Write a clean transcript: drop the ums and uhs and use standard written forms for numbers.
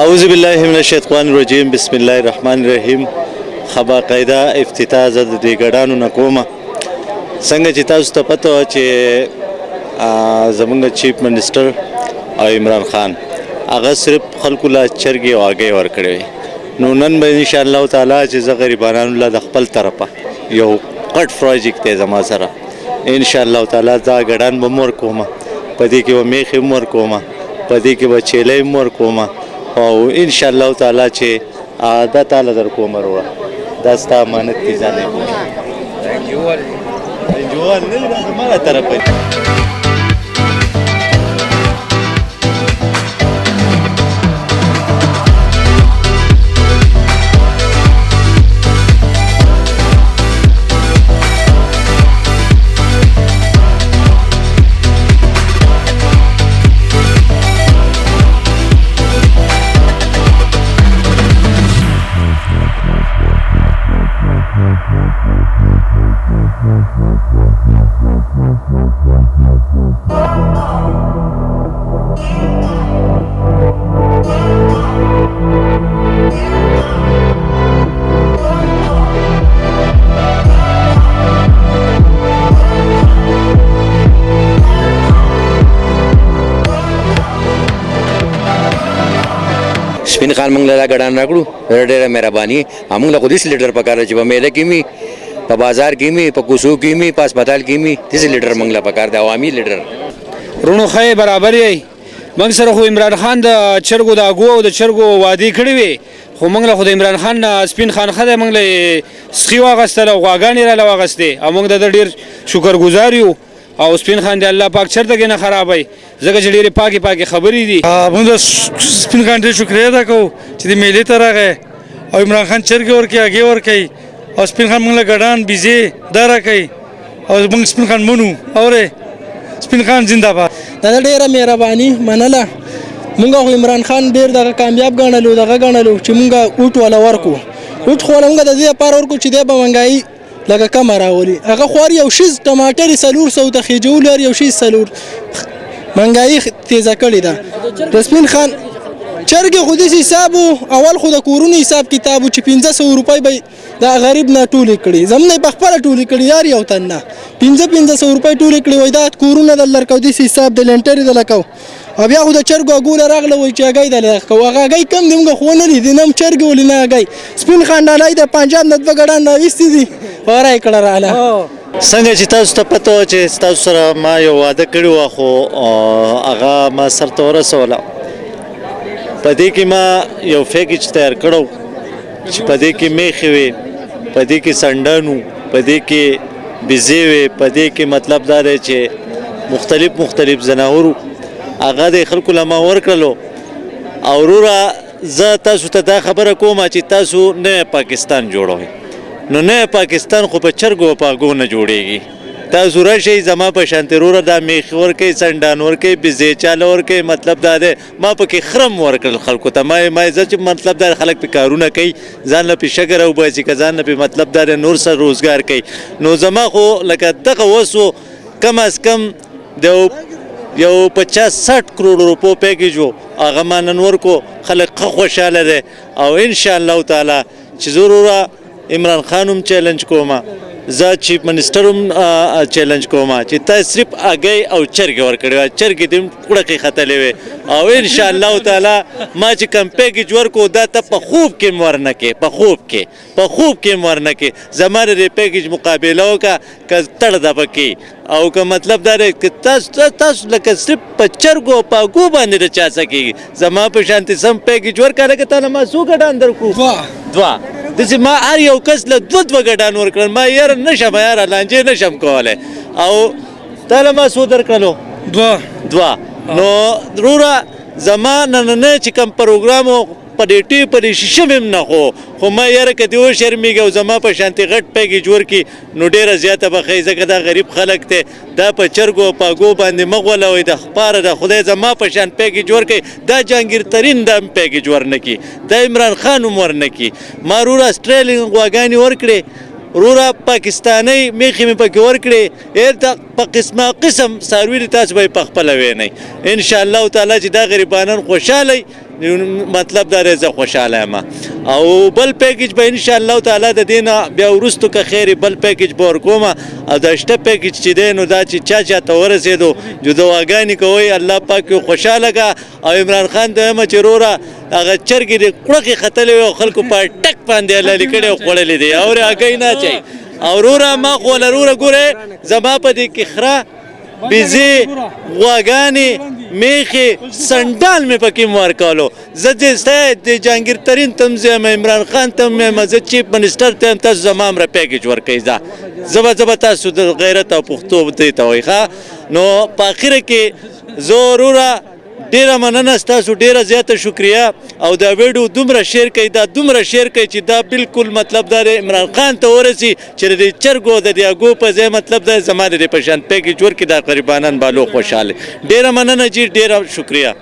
اعوذ بالله من الشیطان الرجیم بسم الله الرحمن الرحیم. خبا قاعده افتتاح زد د ګډانو نکومه څنګه چې تاسو ته پته و چې زمونږ چیف منسٹر او عمران خان هغه صرف خلکو لا چرګې او هګۍ ورکړې نو نن به ان شاء الله تعالی چې زه غریبانو له خپل طرفه یو غټ پروجیکټ دی زما سره ان شاء الله تعالی دا ګډان به مور کومه پدې کې به میخې مور کومه پدې کې به چیلې مور کومه او ان شاء الله تعالی چې دا تعالی در کومه وروړه دا ستا امانت دي ځانې جوال نه زما طرفه سپین خان موږ له ګډان راکړو ډېره مهرباني موږ له خو داسې لیډر پکار چې په میله کې مې په بازار کې مې په کوڅو کې مې په هسپتال کې مې داسې لیډر موږ له پکار دی عوامي لیډر رونو ښه برابر یې موږ سره خو عمران خان د چرګو د اګو او د چرګو وعدې کړې وې خو موږ له خو د عمران خان سپین خان ښه دی موږ له سخي واغېستله او غواګانې راله واغېستې او موږ د ده ډېر شکرګزار یو او سپین خان دی الله پاک چرته کې نه خرابوي ځکه چې ډېرې پاکې خبرې دي موږ د سپین خان ډېر شکریه ادا کوو چې د میلې ته راغی او عمران خان چرګې ورکوي هګۍ ورکوي او سپین خان موږ له ګډان بیزې دا راکوي او موږ سپین خان منو اورې سپین خان زنده باد دا ډېره مهرباني منله موږ خو عمران خان ډېر دغه کامیاب ګڼلو چې موږ اوټ وله ورکو اوټ خو موږ د دې لپاره ورکو چې دی به مهنګایي لکه کمه راولي هغه خو یو شیز ټماټر 400 ته خېجول یو شیز 400 مهنګایي تیزه کړې ده د سپین خان چرګې خو داسې حساب اول خو د کورونو حساب کتاب چې 500 روپۍ به دا غریب نه ټولې کړي زموږ نه پخپله ټولې کړي یار یو تن نه 500 روپۍ ټولې کړي وایي دا کورونه د لرکو داسې حساب د لنټرې د لکو او بیا خو د چرګو اګوله راغله وایي چې هګۍ د لکو هغه هګۍ کم دی موږ خو ونه لیدې نه چرګې ولې نه هګۍ سپین خان ډالۍ د پنجاب نه 2 ګډان راویستي دي واره یې کړه راله څنګه چې تاسو ته پته وه چې تاسو سره ما یو واده کړی وه خو هغه ما سرته ورسوله په دې کې ما یو پیکیج تیار کړو چې په دې کې میخې وې په دې کې سنډن و په دې کې بیزې وې په دې کې مطلب دا دی چې مختلف ځناور هغه د خلکو له ما ورکړلو او وروره زه تاسو ته دا خبره کوم چې تاسو نوی پاکستان جوړوئ نو نوی پاکستان خو په چرګو او په هګو نه جوړیږي تاسو راشئ زما په شانتې وروره دا میخې ورکوئ سنډان ورکوئ بیزې چاله ورکوئ مطلب دا دی ما پکې خرم ورکړل خلکو ته ما زه چې مطلب دا خلک پې کارونه کوي ځان له پې شګه راوباسي که ځان له پې مطلب دا دی نور سره روزګار کوي نو زما خو لکه دغه وسو کم از کم د یو 50-60 کروڑ روپو پیکیج و هغه ما نن ورکو خلک ښه خوشحاله دی او ان شاء الله تعالی چې زه وروره عمران خان هم چیلنج کومه زه چیف منسټر هم چیلنج کومه چې تا صرف هګۍ او چرګې ورکړې وه چرګې دې کړکې ختلې وې او ان شاء الله تعالی ما چې کوم پیکیج ورکو دا ته په خوب کې م ورنه کې په خوب کې م ورنه کې زما د دې پیکیج مقابله وکړه که تړ دبه کې او که مطلب دا دی که تاسو لکه صرف په چرګو او په هګو باندې د چا څه کېږي زما په شانتې سم پیکیج ورکړه لکه تا نه ما څو ګډان درکړو 2 داسې ما هر یو کس له 2 ګډان ورکړل ما یاره نشم یاره لانجې نشم کولی او تا له ما څو درکړلو 2 نو وروره زما نننی چې کوم پروګرام و په دې ټي په دې شیشه مې نه خو ما یاره که دې وشرمېږي او زما په شانتې غټ پیکیج ورکړي نو ډېره زیاته به ښایي ځکه دا غریب خلک دی دا په چرګو او په هګو باندې مه غولوئ د خپاره د خدای زما په شان پیکیج ورکوي دا جهانګیرترین دا پیکیج ورنه کړي دا عمران خان هم ورنه کړي ما وروره اسټریلین غواګانې ورکړې وروره پاکستاني میخې مې پکې ورکړې په قسمه قسم څاروي دي تاسو به یې پخپله وینئ انشاءالله تعالی چې دا غریبانان خوشحاله مطلب دا دی زه خوشحاله یم او بل پیکیج به انشاءالله تعالی د دې نه بیا وروستو که خیر بل پیکیج به ورکوم او دا شته پیکیج چې دی نو دا چې چا ته ورسېدو جو دواګانې کوئ الله پاک یو خوشحاله که او عمران خان ته وایم چې وروره هغه چرګې دې کړکې ختلې وي او خلکو په ټک باندې حلالي کړې او خوړلې دي او هګۍ نه اچوي او وروره ما خو وروره ګورئ زما په دې کې خره بیزې غواګانې میخې سنډال مې پکې ورکولو زه چې ستا د جهانګیر ترین تم زه یم عمران خان تم یم زه چیف منسټر ته یم تاسو زما همره پیکیج ورکوئ زه به تاسو د غیرت او پښتو دې ته وایي ښه نو په اخره کې زه وروره ډیره مننه ستاسو ډیره زیاته شکریه او دا ویډیو دومره شیر کړئ دا دومره شیر کړئ چې دا بالکل مطلب دا دی عمران خان ته ورسي چې د چرګو د دې اګو په ځای مطلب دا زما د دې په شان پیکیج ورکړي دا غریبانان بالو خوشحاله ډیره مننه جی ډیره شکریه